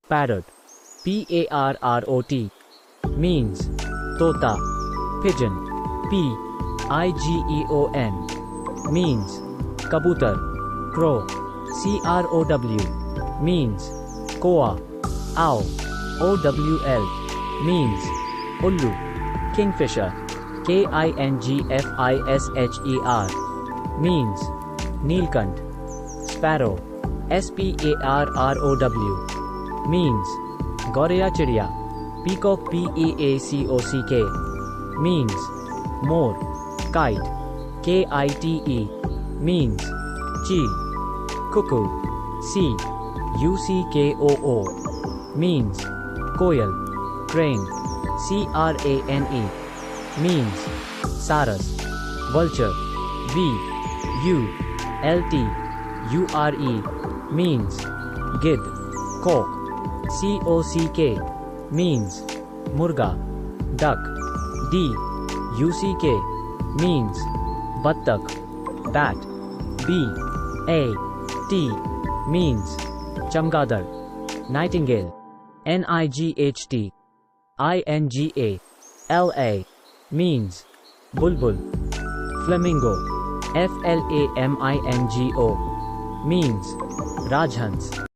Parrot. Parrot. Means Tota. Pigeon. Pigeon. Means Kabutar. Crow. Crow. Means Koa. Owl. Owl. Means Ullu. Kingfisher. Kingfisher. Means Neelkant. Sparrow. Sparrow. Means Goreya Chidiya. Peacock. Peacock. Means More. Kite. Kite. Means Chil. Cuckoo. Cuckoo. Means Koyal. Crane. Crane. Means Saras. Vulture. Vulture. Means Gid. Cock. Cock. Means Murga. Duck. Duck. Means Battak. Bat. Bat. Means Chamgadar. Nightingale. Night. Ingala. Means Bulbul. Flamingo. Flamingo. Means Rajhans.